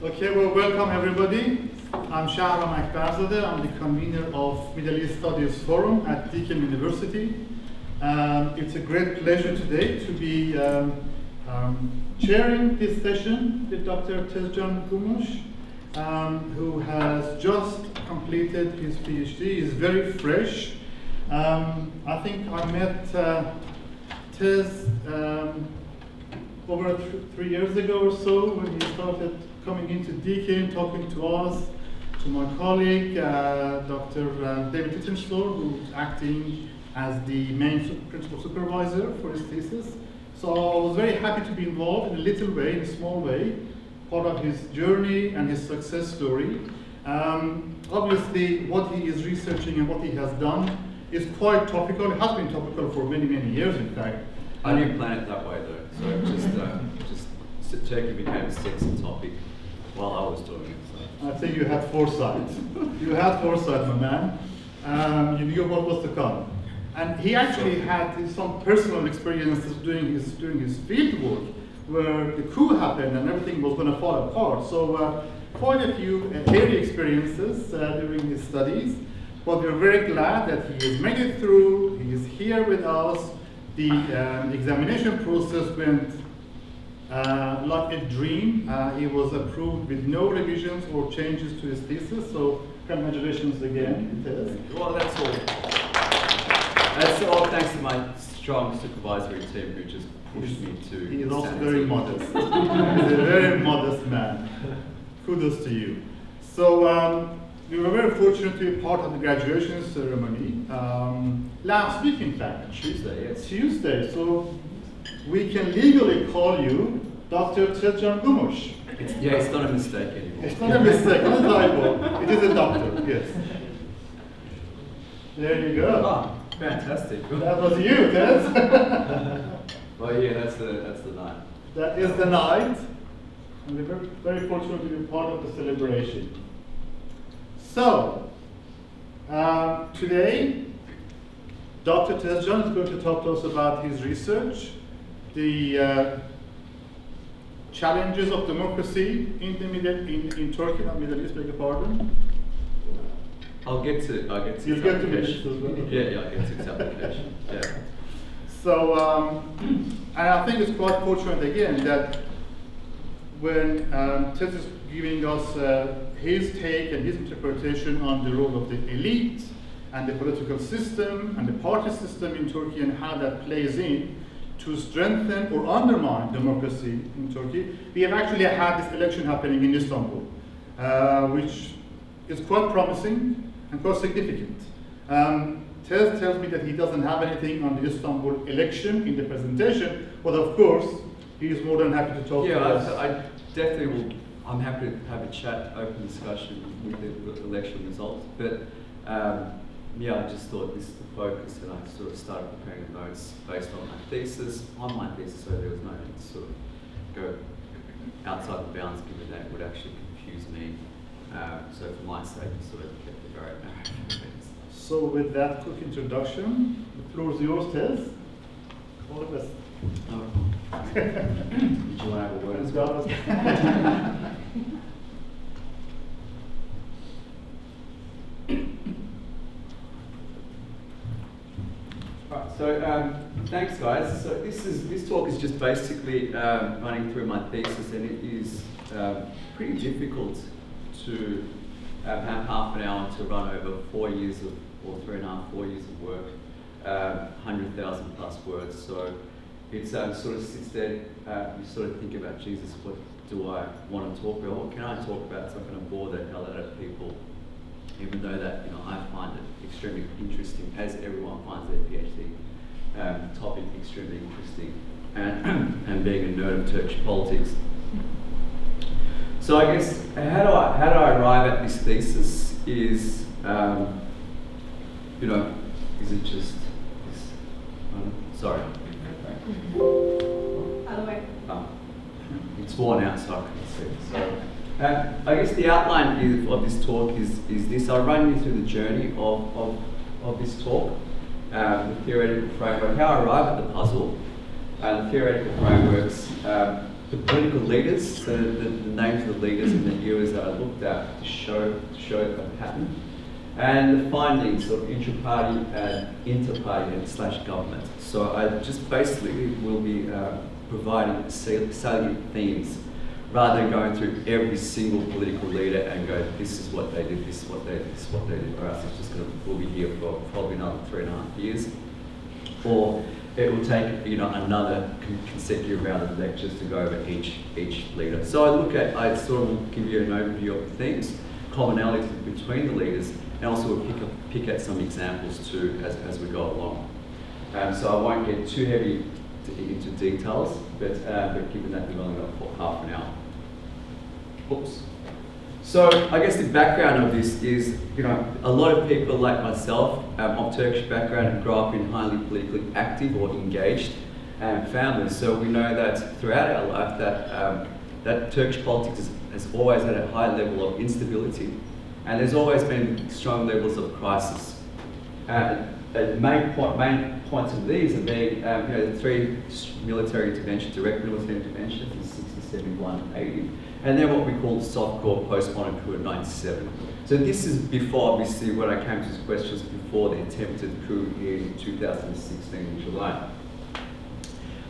Okay, well, welcome everybody. I'm Shahram Akbarzadeh. I'm the convener of Middle East Studies Forum at Deakin University. It's a great pleasure today to be chairing this session with Dr. Tezcan Gümüş, who has just completed his PhD. He's very fresh. I think I met Tez over 3 years ago or so when he started coming into Deakin, talking to us, to my colleague, Dr. David Tittenslohr, who's acting as the main principal supervisor for his thesis. So I was very happy to be involved in a little way, in a small way, part of his journey and his success story. Obviously, what he is researching and what he has done is quite topical. It has been topical for many, many years, in fact. I didn't plan it that way, though. So Turkey became a sexy topic while I was doing it. So. I think you had foresight. You had foresight, my man. You knew what was to come. And he actually had some personal experiences doing his field work, where the coup happened and everything was going to fall apart. So quite a few hairy experiences during his studies. But we're very glad that he has made it through. He is here with us. The examination process went like a dream. He was approved with no revisions or changes to his thesis. So congratulations again, Tez. Well, that's all thanks to my strong supervisory team who just pushed me to. He is also very modest. He's a very modest man. Kudos to you. So we were very fortunate to be part of the graduation ceremony last week, in fact. Tuesday, yes. Tuesday. So we can legally call you Dr. Tezcan Gumus. It's not a mistake anymore. It's not a mistake, not a typo. It is a doctor, yes. There you go. Ah, fantastic. That was you, Tez. Well, yeah, that's the night. That is the night. And we're very, very fortunate to be part of the celebration. So, today, Dr. Tezcan is going to talk to us about his research, the challenges of democracy in Turkey and Middle East, beg your pardon. I'll get to You'll get to Middle East as well. Yeah, I'll get to its application. Yeah. So, and I think it's quite fortunate again that when Tez is giving us his take and his interpretation on the role of the elite and the political system and the party system in Turkey and how that plays in to strengthen or undermine democracy in Turkey. We have actually had this election happening in Istanbul, which is quite promising and quite significant. Tez tells me that he doesn't have anything on the Istanbul election in the presentation, but of course, he is more than happy to talk to us. Yeah, I definitely will. I'm happy to have a chat, open discussion with the election results. But yeah, I just thought this is the focus, and I sort of started preparing notes based on my thesis. So there was no need to sort of go outside the bounds, given that it would actually confuse me. So for my sake, I sort of kept it very narrow. So with that quick introduction, the floor is yours, Tez. All the best. Oh. Did you want to have a word as well? Alright, so thanks guys. So this talk is just basically running through my thesis, and it is pretty difficult to have half an hour to run over 4 years or 4 years of work, 100,000 plus words. So it's sort of sits there, you sort of think about, Jesus, what do I want to talk about? What can I talk about? So I'm going to bore the hell out of people, even though that, I find it extremely interesting, as everyone finds their PhD topic extremely interesting, and being a nerd of Turkish politics. So I guess how do I arrive at this thesis is, is it just this? Sorry. It's worn out, so I can see. So, I guess the outline of this talk is this. I'll run you through the journey of this talk, the theoretical framework, how I arrive at the puzzle, the theoretical frameworks, the political leaders, so the names of the leaders and the eras that I looked at to show a pattern, and the findings of intra-party and inter-party and / government. So I just basically will be providing salient themes rather than going through every single political leader and go, this is what they did, this is what they did, this is what they did, or else it's just we'll be here for probably another 3.5 years. Or it will take another consecutive round of lectures to go over each leader. So I sort of give you an overview of the themes, commonalities between the leaders, and also we'll pick at some examples too as we go along. So I won't get too heavy into details, but given that we've only got half an hour. Oops. So I guess the background of this is, a lot of people like myself of Turkish background and grow up in highly politically active or engaged families. So we know that throughout our life that Turkish politics has always had a high level of instability, and there's always been strong levels of crisis. Main points of these are being the 3 military interventions, direct military interventions in 60, 71, 80. And then what we call the soft core post-modern coup in 97. So this is before, obviously, when I came to these questions, before the attempted coup in 2016 in July.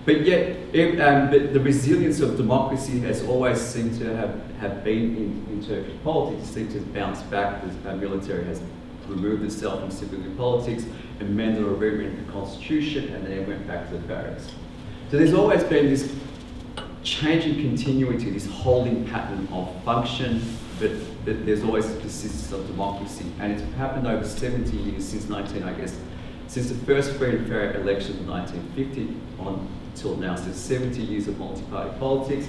But yet, but the resilience of democracy has always seemed to have been in Turkish politics. It seems to have bounced back. The military has removed itself from civilian politics, amended or rewritten the constitution, and then it went back to the barracks. So there's always been this changing continuity, this holding pattern of function, but there's always a persistence of democracy. And it's happened over 70 years since the first free and fair election in 1950 on until now. So 70 years of multi-party politics.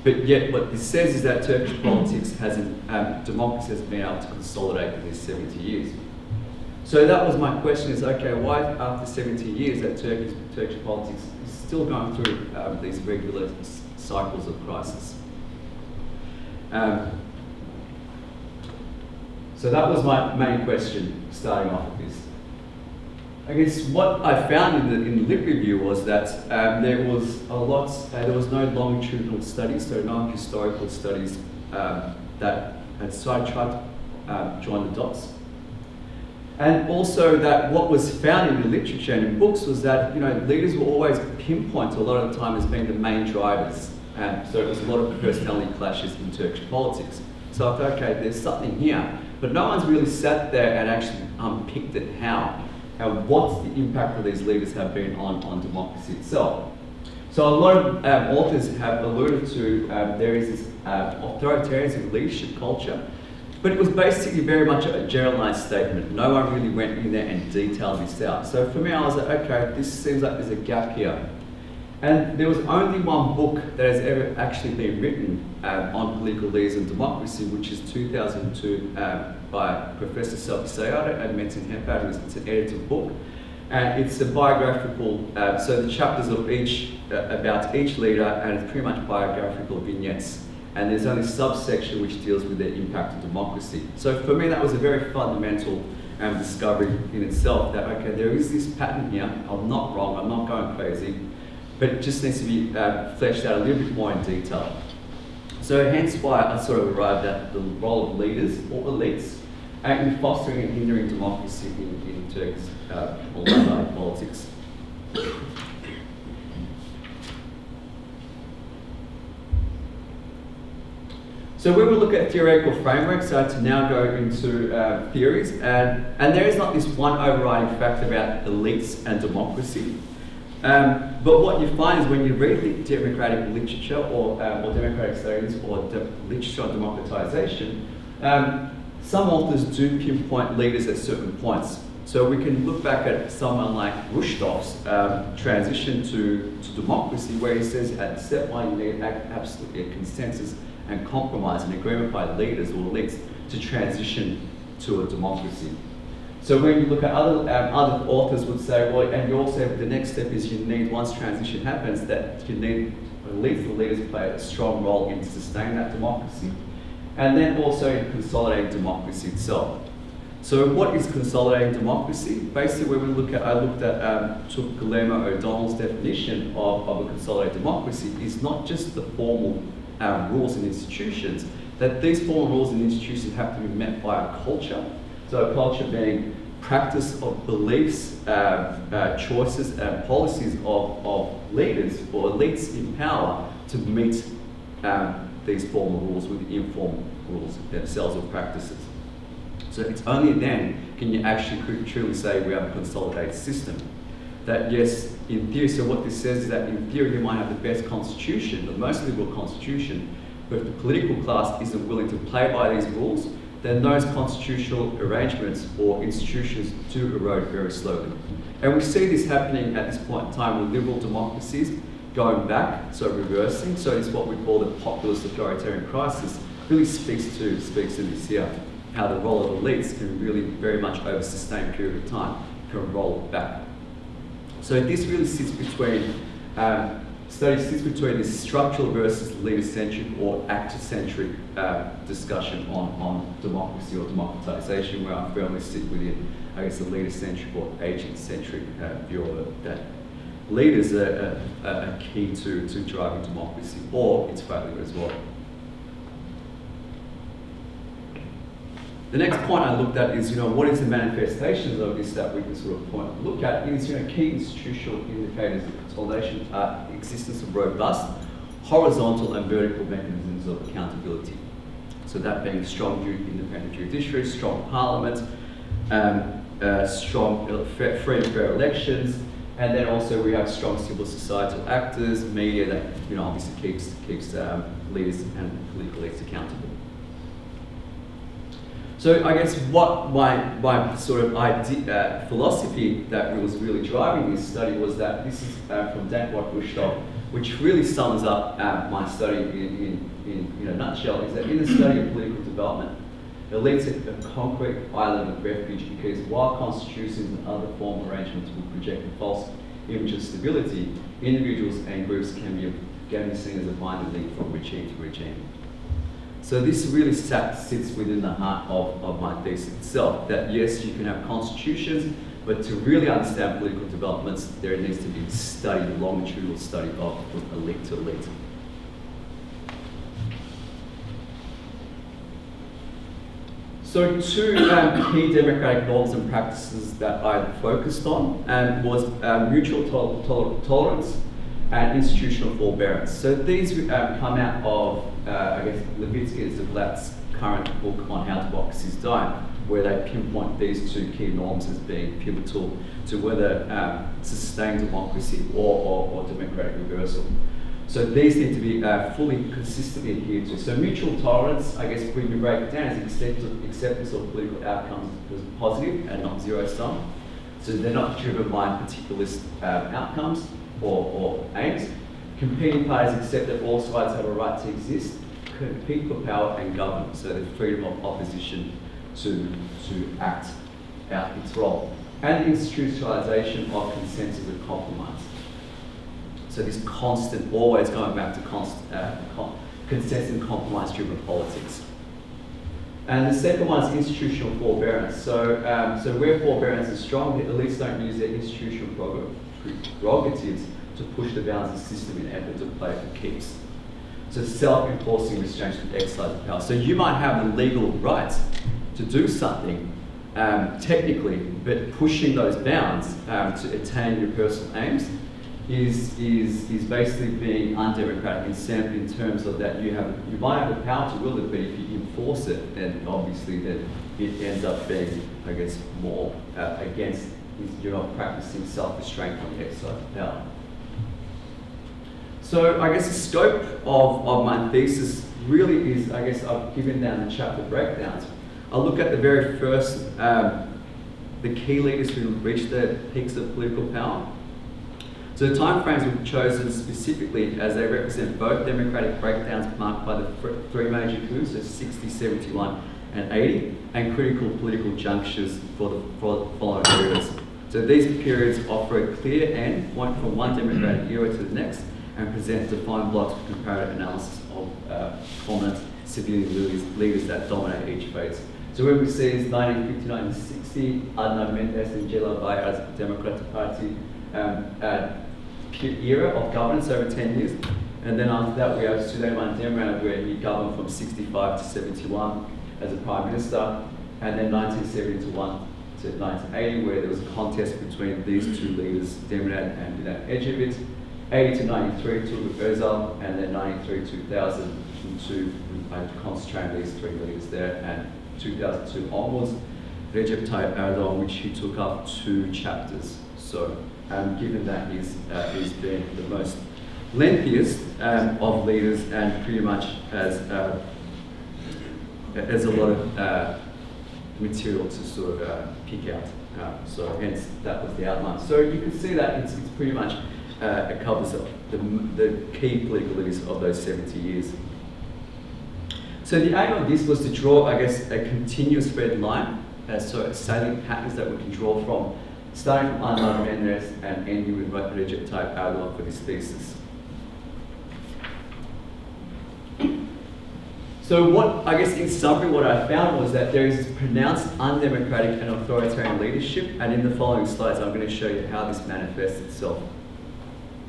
But yet what this says is that Turkish politics democracy has been able to consolidate in these 70 years. So that was my question is, okay, why after 70 years that Turkish politics is still going through these regular cycles of crisis? So that was my main question starting off with this. I guess what I found in the lit review was that there was no longitudinal studies, so no historical studies that had tried to join the dots. And also that what was found in the literature and in books was that leaders were always pinpointed a lot of the time as being the main drivers. So it was a lot of personality clashes in Turkish politics. So I thought, okay, there's something here, but no one's really sat there and actually unpicked it what's the impact of these leaders have been on democracy itself. So a lot of authors have alluded to there is this authoritarian leadership culture, but it was basically very much a generalized statement. No one really went in there and detailed this out. So for me, I was like, okay, this seems like there's a gap here. And there was only one book that has ever actually been written on political leaders and democracy, which is 2002 by Professor Selvi Sayada and Metin Hepad. It's an edited book. And it's a biographical, so the chapters of about each leader, and it's pretty much biographical vignettes. And there's only a subsection which deals with the impact of democracy. So for me, that was a very fundamental discovery in itself that, okay, there is this pattern here. I'm not wrong, I'm not going crazy, but it just needs to be fleshed out a little bit more in detail. So hence why I sort of arrived at the role of leaders or elites in fostering and hindering democracy in Turkey's multi-party politics. So we will look at theoretical frameworks, so to now go into theories, and there is not this one overriding fact about elites and democracy. But what you find is when you read the democratic literature or democratic studies or literature on democratisation, some authors do pinpoint leaders at certain points. So we can look back at someone like Rushdov's transition to democracy, where he says at step one you need absolutely a consensus and compromise and agreement by leaders or elites to transition to a democracy. So when you look at other authors would say, well, and you also the next step is you need, once transition happens, that you need elites, the leaders play a strong role in sustaining that democracy, and then also in consolidating democracy itself. So what is consolidating democracy? Basically, when took Guillermo O'Donnell's definition of a consolidated democracy is not just the formal rules and institutions, that these formal rules and institutions have to be met by a culture. So a culture being practice of beliefs, choices and policies of leaders or elites in power to meet these formal rules with informal rules themselves or practices. So it's only then can you actually truly say we have a consolidated system. That yes, in theory, so what this says is that in theory you might have the best constitution, the most liberal constitution, but if the political class isn't willing to play by these rules, then those constitutional arrangements or institutions do erode very slowly. And we see this happening at this point in time with liberal democracies going back, so reversing. So it's what we call the populist authoritarian crisis, really speaks to this here, how the role of elites can really very much over a sustained period of time can roll back. So this really sits between this structural versus leader-centric or actor-centric discussion on democracy or democratisation, where I firmly sit within, I guess, the leader-centric or agent-centric view of it, that leaders are key to driving democracy or its failure as well. The next point I looked at is, what is the manifestations of this that we can sort of look at is, key institutional indicators of consolidation are existence of robust, horizontal and vertical mechanisms of accountability. So that being strong independent judiciary, strong parliament, strong free and fair elections, and then also we have strong civil societal actors, media that obviously keeps leaders and political elites accountable. So I guess what my sort of philosophy that was really driving this study was that this is from Dr Gumus, which really sums up my study in a nutshell, is that in the study of political development, elites are a concrete island of refuge because while constitutions and other formal arrangements will project a false image of stability, individuals and groups can be seen as a binding link from regime to regime. So this really sits within the heart of my thesis itself, that yes, you can have constitutions, but to really understand political developments, there needs to be a longitudinal study of elite to elite. So two key democratic norms and practices that I focused on was mutual tolerance and institutional forbearance. So these come out of, I guess, Levitsky and Ziblatt's current book on how democracies die, where they pinpoint these two key norms as being pivotal to whether sustained democracy or democratic reversal. So these need to be fully consistently adhered to. So mutual tolerance, I guess, when we break it down, is acceptance of political outcomes as positive and not zero sum. So they're not driven by particularist outcomes or aims. Competing parties accept that all sides have a right to exist, compete for power and govern. So the freedom of opposition to act out its role. And the institutionalization of consensus and compromise. So this constant, always going back to consensus and compromise driven politics. And the second one is institutional forbearance. So where forbearance is strong, the elites don't use their institutional prerogatives to push the bounds of the system in an effort to play for keeps. So self-enforcing restraints can exercise the power. So you might have the legal right to do something technically, but pushing those bounds to attain your personal aims is basically being undemocratic in terms of that you might have the power to will it, but if you enforce it, then obviously that it ends up being, I guess, more against, you're not practicing self-restraint on the exercise of power. So I guess the scope of my thesis really is, I guess I've given down the chapter breakdowns. I'll look at the very first, the key leaders who reached their peaks of political power. So the timeframes we've chosen specifically as they represent both democratic breakdowns marked by the three major coups, so 60, 71, and 80, and critical political junctures for the following periods. So these periods offer a clear end point from one democratic era to the next and present defined blocks of comparative analysis of prominent civilian leaders that dominate each phase. So what we see is 1959-60, Adnan Menderes and Celal Bayar as the Democratic Party era of governance over 10 years. And then after that we have Süleyman Demirel, where he governed from 65 to 71 as a Prime Minister, and then 1971 to 1980, where there was a contest between these two leaders, Demirel and Bülent Ecevit. 80 to 93, Turgut Özal, and then 93 to 2002, I concentrate on these three leaders there, and 2002 onwards, Recep Tayyip Erdogan, which he took up 2 chapters. So, given that he's been the most lengthiest of leaders, and pretty much has a lot of material to sort of pick out. So hence that was the outline. So you can see that it's pretty much it covers the key political leaders of those 70 years. So the aim of this was to draw, I guess, a continuous red line, so salient patterns that we can draw from, starting from Adnan Menderes and ending with Recep Tayyip Erdogan for this thesis. So what, I guess in summary, what I found was that there is this pronounced undemocratic and authoritarian leadership, and in the following slides I'm going to show you how this manifests itself.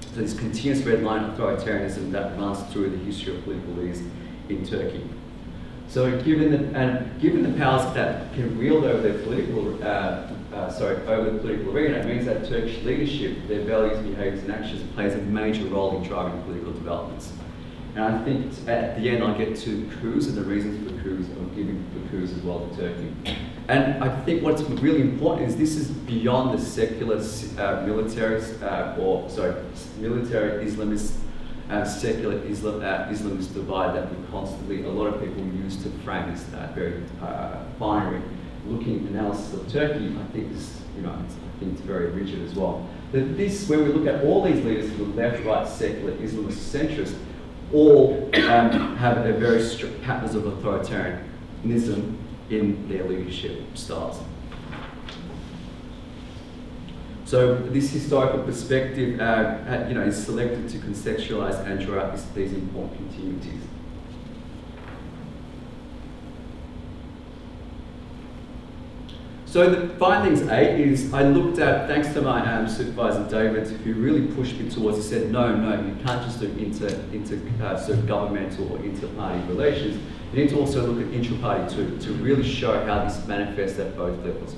So this continuous red line authoritarianism that runs through the history of political leaders in Turkey. So given the powers that can wield over the political arena, it means that Turkish leadership, their values, behaviours and actions plays a major role in driving political developments. And I think at the end I'll get to coups and the reasons for coups, or giving for coups as well to Turkey. And I think what's really important is this is beyond the secular military Islamist secular Islamist divide that we constantly, a lot of people use to frame this very binary looking analysis of Turkey. I think this, I think it's very rigid as well. That this, when we look at all these leaders who are left, right, secular, Islamist, centrist, all have a very strict patterns of authoritarianism in their leadership styles. So this historical perspective, is selected to contextualize and draw out these important continuities. So the findings A is, I looked at, thanks to my supervisor David, who really pushed me towards, he said, no, you can't just do sort of governmental or inter-party relations, you need to also look at intra-party too, to really show how this manifests at both levels.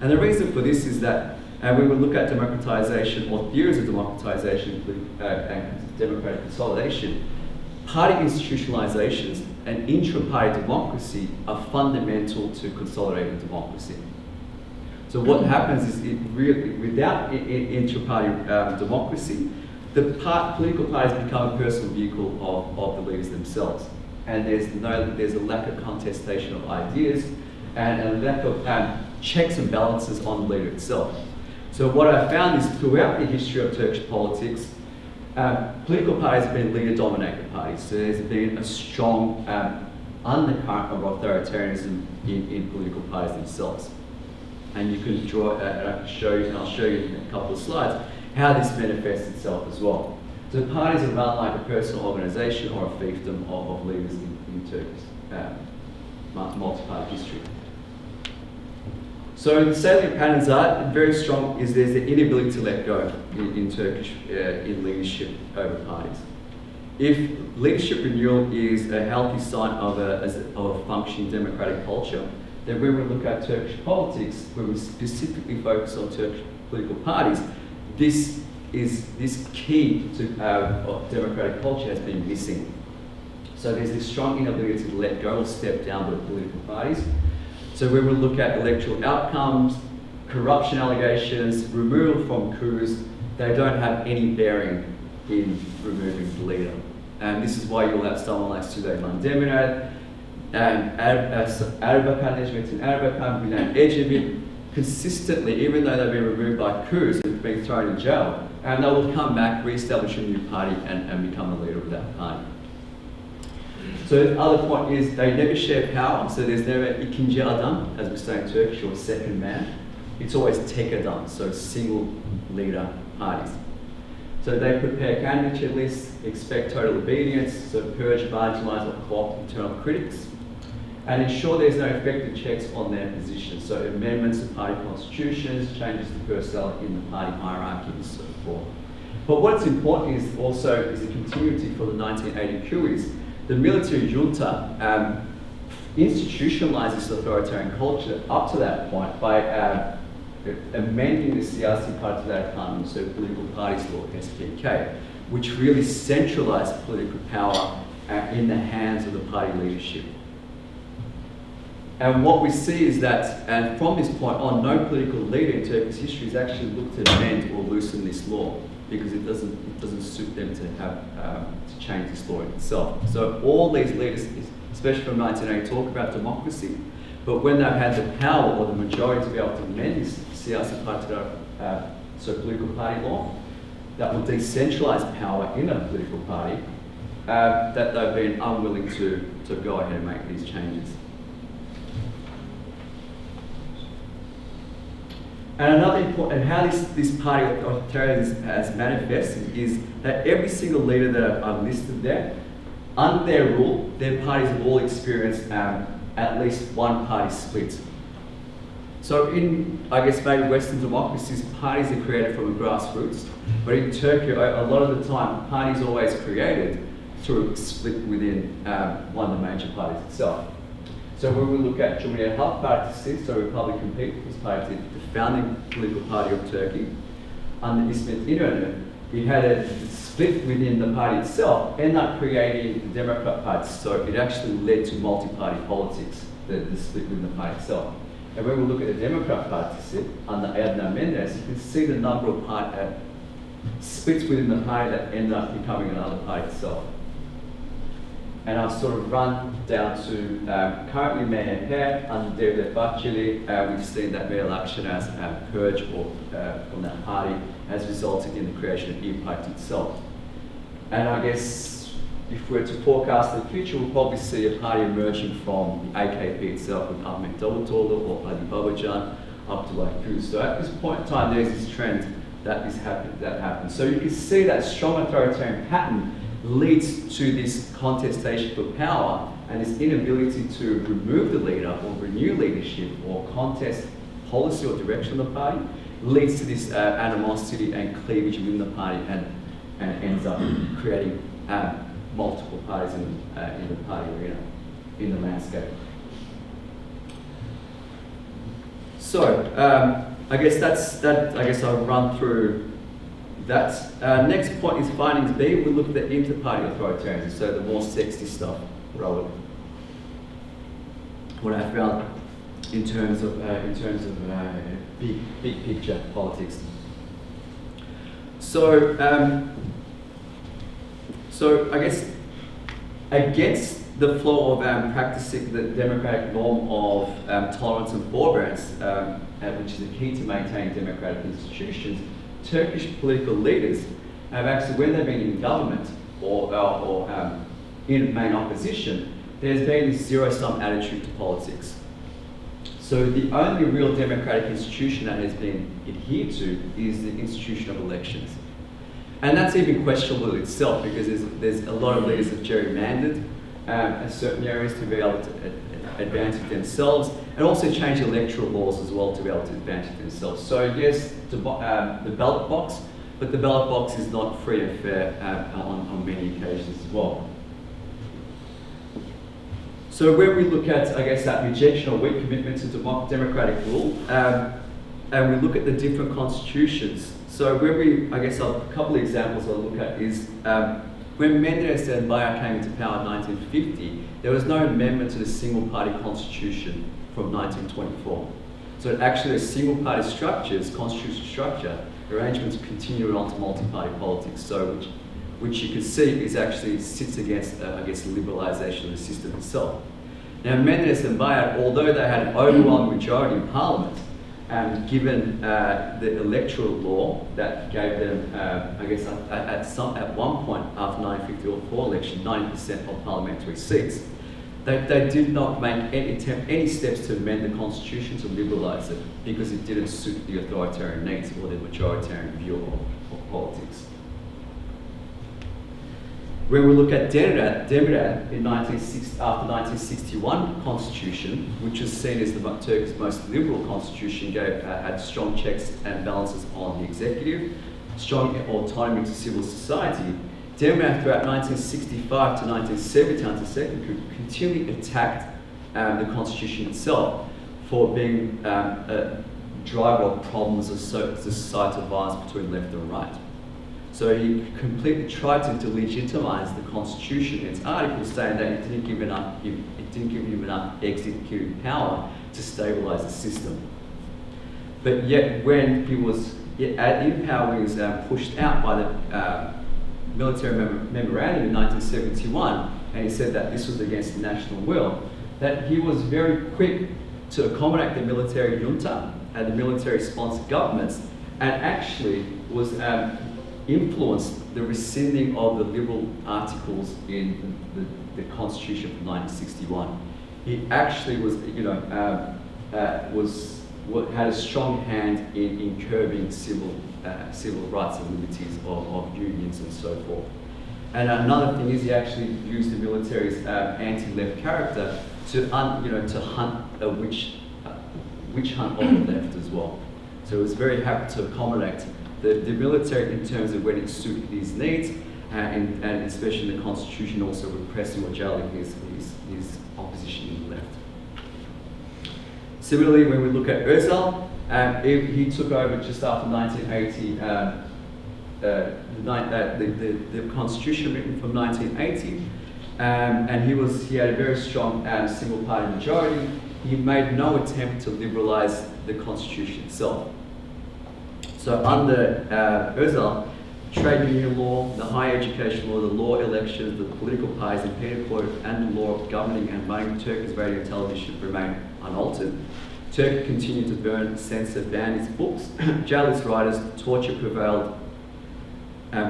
And the reason for this is that when we look at democratisation or theories of democratisation and democratic consolidation, party institutionalizations and intra-party democracy are fundamental to consolidating democracy. So what happens is, without intra-party democracy, the political parties become a personal vehicle of the leaders themselves, and there's a lack of contestation of ideas and a lack of checks and balances on the leader itself. So what I found is throughout the history of Turkish politics, political parties have been leader-dominated parties. So there's been a strong undercurrent of authoritarianism in political parties themselves. And you can draw, and I can show you, and I'll show you in a couple of slides, how this manifests itself as well. So parties are run like a personal organisation or a fiefdom of leaders in Turkey's multi-party history. So the salient patterns are very strong. There's the inability to let go in Turkish in leadership over parties. If leadership renewal is a healthy sign of a functioning democratic culture, then when we look at Turkish politics, when we specifically focus on Turkish political parties, this key to democratic culture has been missing. So there's this strong inability to let go or step down by political parties. So when we look at electoral outcomes, corruption allegations, removal from coups, they don't have any bearing in removing the leader. And this is why you'll have someone like Süleyman Demirel, Erbakan, Necmettin Erbakan, Bülent Ecevit, consistently, even though they've been removed by coups and been thrown in jail, and they will come back, re-establish a new party and become the leader of that party. So the other point is they never share power, so there's never ikinci adam, as we say in Turkish, or second man. It's always tek adam, so single leader parties. So they prepare candidate lists, expect total obedience, so purge, marginalise or co-opt internal critics. and ensure there's no effective checks on their position. So amendments to party constitutions, changes to personnel in the party hierarchy, and so forth. But what's important is also is the continuity for the 1980 coup is the military junta institutionalized this authoritarian culture up to that point by amending the Siyasi Partiler Kanun, so Political Parties Law, SPK, which really centralized political power in the hands of the party leadership. And what we see is that, and from this point on, no political leader in Turkish history has actually looked to amend or loosen this law because it doesn't suit them to have to change this law itself. So all these leaders, especially from 1980, talk about democracy, but when they've had the power or the majority to be able to amend this Siyasi Partiler, so political party law, that will decentralise power in a political party, that they've been unwilling to go ahead and make these changes. And another important, and how this party authoritarianism has manifested is that every single leader that I've listed there, under their rule, their parties have all experienced at least one party split. So in, I guess, maybe Western democracies, parties are created from the grassroots, but in Turkey, a lot of the time, parties are always created through a split within one of the major parties itself. So when we look at Cumhuriyet Halk Partisi, so Republican People's Party, the founding political party of Turkey, under İsmet İnönü, it had a split within the party itself, ended up creating the Democrat Party. So it actually led to multi-party politics, the split within the party itself. And when we look at the Democrat Party under Adnan Menderes, you can see the number of splits within the party that ended up becoming another party itself. And I've sort of run down to currently MHP under Devlet Bahçeli. We've seen that re-election as purge from that party has resulted in the creation of İYİ Party itself. And I guess if we're to forecast the future, we'll probably see a party emerging from the AKP itself with Ahmet Davutoğlu or Ali Babacan up to like coup. So at this point in time, there's this trend that happens. So you can see that strong authoritarian pattern leads to this contestation for power and this inability to remove the leader or renew leadership or contest policy or direction of the party, leads to this animosity and cleavage within the party and ends up creating multiple parties in the party arena, in the landscape. So I guess I'll run through that. Next point is findings B. We look at the inter-party authoritarianism, so the more sexy stuff. What I found in terms of big picture politics. So I guess against the flow of practicing the democratic norm of tolerance and forbearance, which is the key to maintaining democratic institutions, Turkish political leaders have actually, when they've been in government or in main opposition, there's been this zero-sum attitude to politics. So the only real democratic institution that has been adhered to is the institution of elections. And that's even questionable itself because there's a lot of leaders that gerrymandered certain areas to be able to advantage themselves, and also change electoral laws as well to be able to advantage themselves. So yes, the ballot box, but the ballot box is not free and fair on many occasions as well. So when we look at, I guess, that rejection or weak commitment to democratic rule, and we look at the different constitutions, so when a couple of examples I'll look at is when Menderes and Bayer came into power in 1950, there was no amendment to the single-party constitution from 1924. So actually, a single-party structures, constitutional structure, arrangements continued on to multi-party politics. So which you can see is actually sits against, liberalisation of the system itself. Now, Menderes and Bayer, although they had an overwhelming majority in Parliament, given the electoral law that gave them, at one point after 1954 election, 90% of parliamentary seats, they did not make any steps to amend the constitution to liberalise it because it didn't suit the authoritarian needs or the majoritarian view of politics. When we look at Demirel in after 1961 constitution, which is seen as Turkey's most liberal constitution, had strong checks and balances on the executive, strong autonomy to civil society. Demirel throughout 1965 to 1970 under second coup continually attacked the constitution itself for being a driver of problems of societal violence between left and right. So he completely tried to delegitimize the constitution in its articles, saying that it didn't give him enough executive power to stabilize the system. But yet, when he was in power, he was pushed out by the military memorandum in 1971, and he said that this was against the national will, that he was very quick to accommodate the military junta and the military-sponsored governments, and actually was influenced the rescinding of the liberal articles in the constitution from 1961. He actually was, had a strong hand in curbing civil rights and liberties of unions and so forth. And another thing is he actually used the military's anti-left character to hunt a witch hunt of the left as well. So he was very happy to accommodate the military in terms of when it suited his needs, and especially the constitution also repressing or jailing his opposition in the left. Similarly, when we look at Özal, he took over just after 1980, the constitution written from 1980, and he had a very strong single-party majority. He made no attempt to liberalise the constitution itself. So under Özal, trade union law, the higher education law, the law elections, the political parties, the penal code, and the law of governing and running Turkey's radio and television remain unaltered. Turkey continued to burn, censor, ban its books, jail its writers, torture prevailed,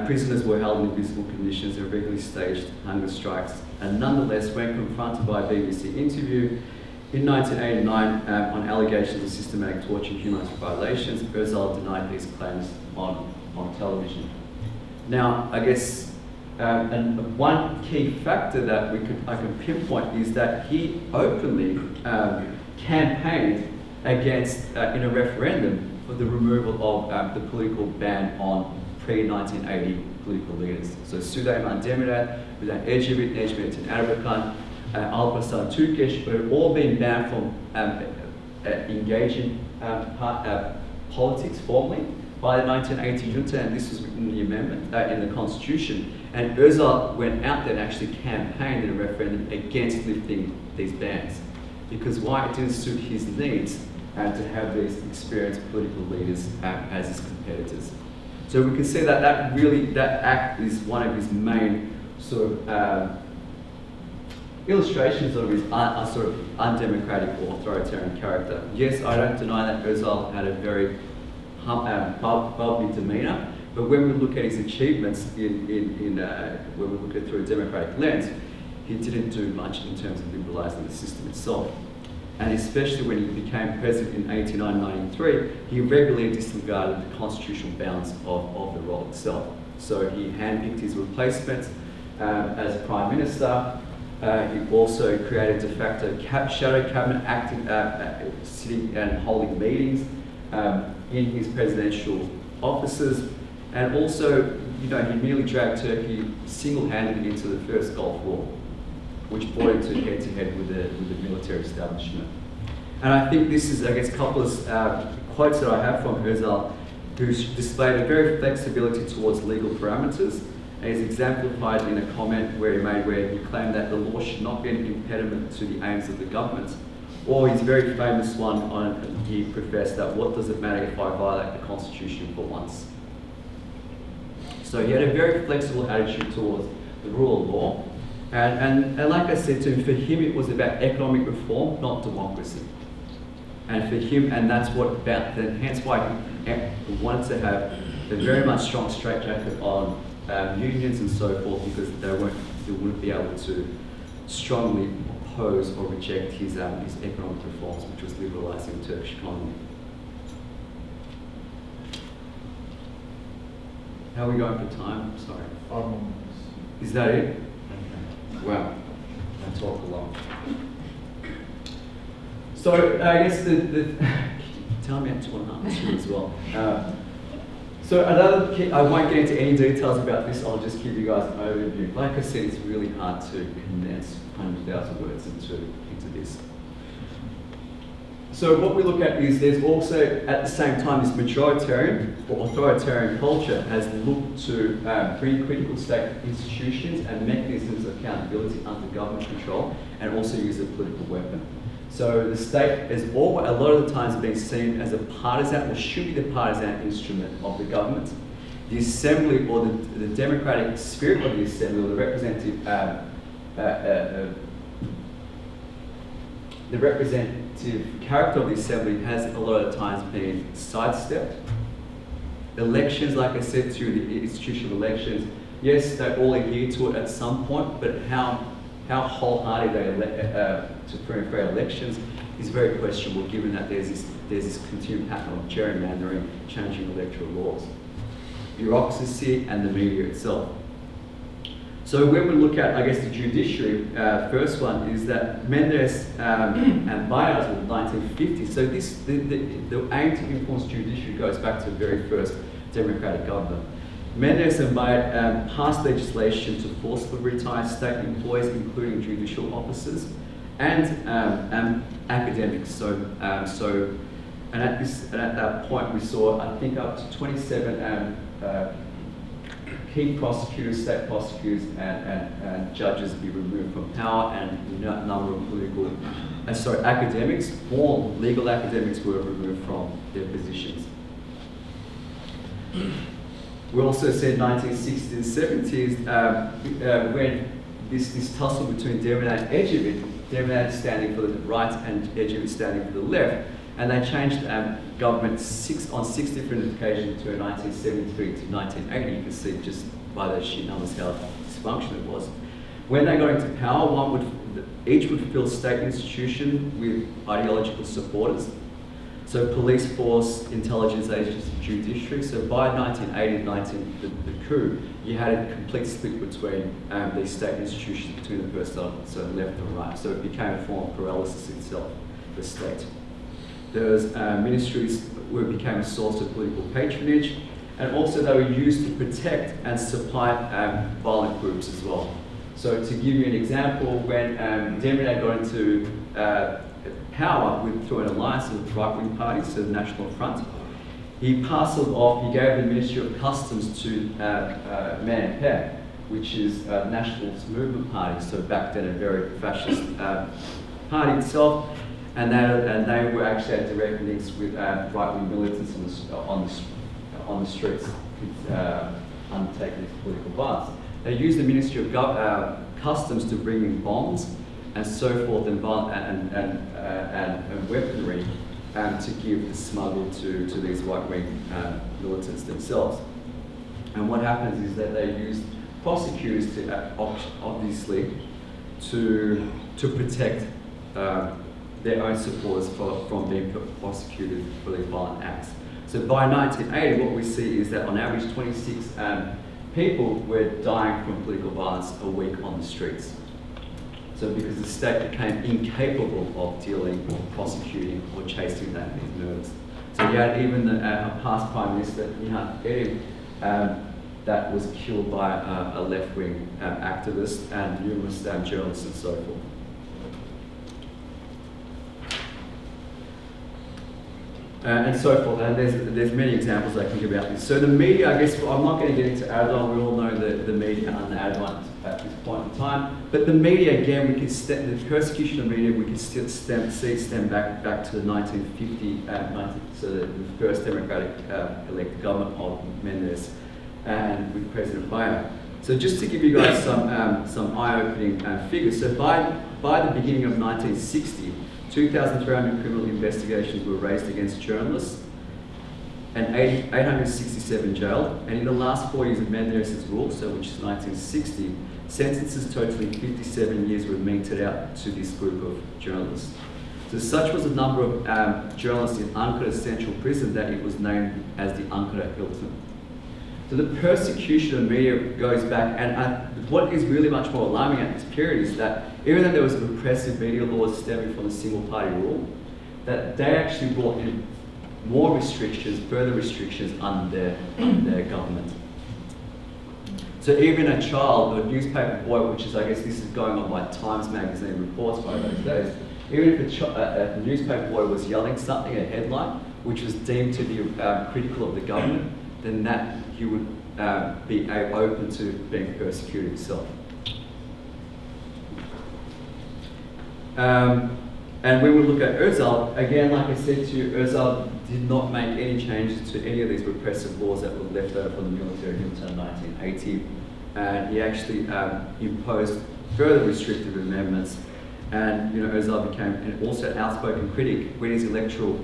prisoners were held in invisible conditions and regularly staged hunger strikes. And nonetheless, when confronted by a BBC interview in 1989 on allegations of systematic torture and human rights violations, Özal denied these claims on television. Now, I guess and one key factor that I can pinpoint is that he openly campaigned against, in a referendum, for the removal of the political ban on pre-1980 political leaders. So Süleyman Demirel, Ecevit, Necmettin Erbakan, Alparslan Turkish, who had all been banned from engaging politics formally by the 1980 junta, and this was written in the amendment in the constitution. And Özal went out there and actually campaigned in a referendum against lifting these bans, because why? It didn't suit his needs to have these experienced political leaders as his competitors. So we can see that that act is one of his main sort of illustrations of his sort of undemocratic or authoritarian character. Yes, I don't deny that Özal had a very bubbly demeanour, but when we look at his achievements when we look at it through a democratic lens, he didn't do much in terms of liberalising the system itself. And especially when he became president in 1989-93, he regularly disregarded the constitutional bounds of the role itself. So he handpicked his replacement as Prime Minister. He also created de facto shadow cabinet, sitting and holding meetings in his presidential offices, and also, he nearly dragged Turkey single-handedly into the first Gulf War, which brought him to head-to-head with the military establishment. And I think this is, I guess, a couple of quotes that I have from Özal, who's displayed a very flexibility towards legal parameters, and is exemplified in a comment where he claimed that the law should not be an impediment to the aims of the government. Or his very famous one he professed that, what does it matter if I violate the constitution for once? So he had a very flexible attitude towards the rule of law. And like I said to him, for him it was about economic reform, not democracy. And for him, and that's hence why he wanted to have a very much strong straitjacket on unions and so forth, because they wouldn't be able to strongly oppose or reject his economic reforms, which was liberalising the Turkish economy. How are we going for time? Sorry. 5 more minutes. Is that it? Wow, I talk a lot. So I guess tell me to an answer as well. So another key, I won't get into any details about this, I'll just give you guys an overview. Like I said, it's really hard to condense 100,000 words into this. So what we look at is there's also, at the same time, this majoritarian or authoritarian culture has looked to bring critical state institutions and mechanisms of accountability under government control and also use a political weapon. So the state is a lot of the times been seen as a partisan, or should be the partisan instrument of the government. The assembly or the democratic spirit of the assembly or the representative character of the assembly has a lot of times been sidestepped. Elections, like I said, through the institution of elections, yes, they all adhere to it at some point, but how wholehearted they to fair elections is very questionable, given that there's this continued pattern of gerrymandering, changing electoral laws, bureaucracy, and the media itself. So when we look at, I guess, the judiciary, first one is that Mendes and Baez were 1950. So the aim to influence judiciary goes back to the very first democratic government. Mendes and Baez passed legislation to forcibly retire state employees, including judicial officers and academics. And at that point we saw, I think, up to 27 key prosecutors, state prosecutors, and judges be removed from power, and a number of political, academics, all legal academics were removed from their positions. We also said 1960s and 70s, when this tussle between Demirel and Ecevit, Demirel standing for the right and Ecevit standing for the left, and they changed government on six different occasions between 1973 to 1980. You can see just by those sheer numbers how dysfunctional it was. When they got into power, each would fill state institution with ideological supporters. So police force, intelligence agency, judiciary. So by 1980, the coup, you had a complete split between these state institutions, between the person, so left and right. So it became a form of paralysis itself, the state. There was ministries where it became a source of political patronage, and also they were used to protect and supply violent groups as well. So to give you an example, when Demirel got into power through an alliance with right-wing parties, so the National Front, he parceled off, he gave the Ministry of Customs to MNP, which is a nationalist movement party, so back then a very fascist party itself. And they were actually at direct links with right-wing militants on the streets, undertaking this political violence. They used the Ministry of Customs to bring in bombs and so forth, and weaponry to give the smuggle to these right-wing militants themselves. And what happens is that they used prosecutors to obviously to protect their own supporters from being prosecuted for these violent acts. So by 1980, what we see is that on average 26 people were dying from political violence a week on the streets. So because the state became incapable of dealing or prosecuting or chasing these murders. So you had even a past Prime Minister, Nihat Erim, that was killed by a left-wing activist, and numerous journalists and so forth. And so forth, and there's many examples I think about this. So the media, I guess, I'm not going to get into Erdogan, we all know the media under Erdogan at this point in time, but the media, again, the persecution of media, we can still stem back to the 1950, so the first democratic elected government of Mendes and with President Bayer. So just to give you guys some eye-opening figures, so by the beginning of 1960, 2,300 criminal investigations were raised against journalists and 867 jailed. And in the last 4 years of Mendes' rule, so which is 1960, sentences totaling 57 years were meted out to this group of journalists. So such was the number of journalists in Ankara Central Prison that it was named as the Ankara Hilton. So the persecution of media goes back, and what is really much more alarming at this period is that even though there was repressive media laws stemming from the single party rule, that they actually brought in more restrictions, further restrictions under their government. So even a child, a newspaper boy, which is, I guess this is going on by Times Magazine reports by those days, even if a newspaper boy was yelling something, a headline, which was deemed to be critical of the government, then that he would be open to being persecuted himself. And we would look at Özal, again, like I said to you, Özal did not make any changes to any of these repressive laws that were left over from the military until 1980. And he actually imposed further restrictive amendments. And Özal became also an outspoken critic. When his electoral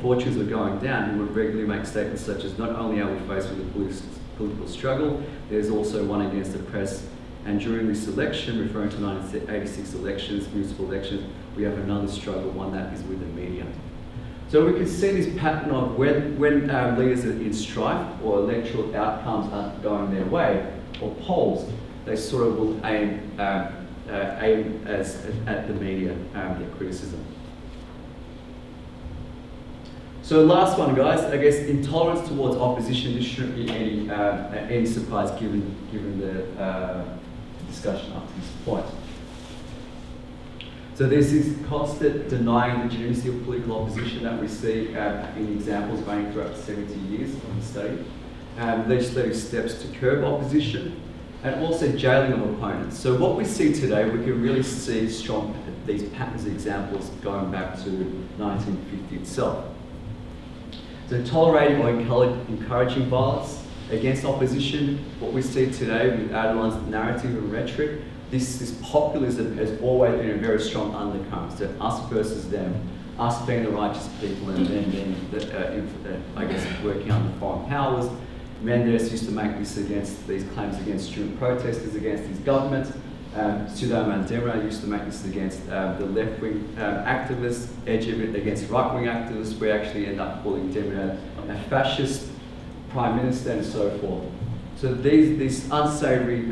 fortunes were going down, he would regularly make statements such as, not only are we faced with a political struggle, there's also one against the press. And during this election, referring to 1986 elections, municipal elections, we have another struggle, one that is with the media. So we can see this pattern of when leaders are in strife or electoral outcomes aren't going their way, or polls, they sort of will aim at the media, their criticism. So last one, guys, I guess intolerance towards opposition. This shouldn't be any surprise given the discussion up to this point. So there's this constant denying the legitimacy of political opposition that we see in examples running throughout 70 years of the study. Legislative steps to curb opposition, and also jailing of opponents. So what we see today, we can really see these patterns of examples going back to 1950 itself. So tolerating or encouraging violence against opposition, what we see today with Erdogan's narrative and rhetoric, this populism has always been a very strong undercurrent. So us versus them, us being the righteous people and them being, I guess, working under foreign powers. Mendes used to make these claims against student protesters, against his government. Suleiman Demirel used to make this against the left-wing activists, Ecevit against right-wing activists. We actually end up calling Demirel a fascist prime minister and so forth. So this unsavory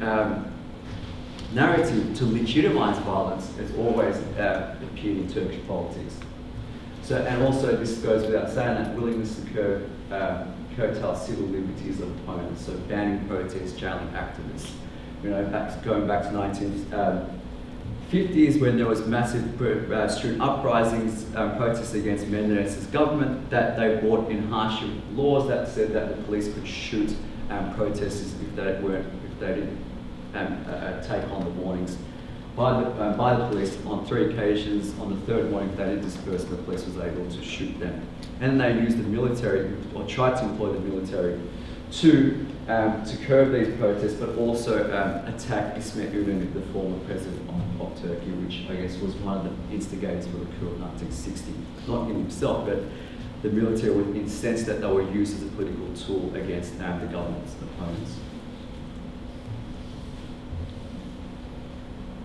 narrative to legitimize violence has always appeared in Turkish politics. So, and also this goes without saying, that willingness to curtail civil liberties of opponents, so banning protests, jailing activists. Going back to 1950s when there was massive student uprisings, protests against Menderes's government, that they brought in harsher laws that said that the police could shoot protesters if they didn't take on the warnings by the police. On 3 occasions, on the 3rd warning, if they didn't disperse, the police was able to shoot them. And they used the military, or tried to employ the military, to curb these protests, but also attack İsmet İnönü, the former president of Turkey, which I guess was one of the instigators for the coup of 1960. Not in himself, but the military was incensed that they were used as a political tool against the government's opponents.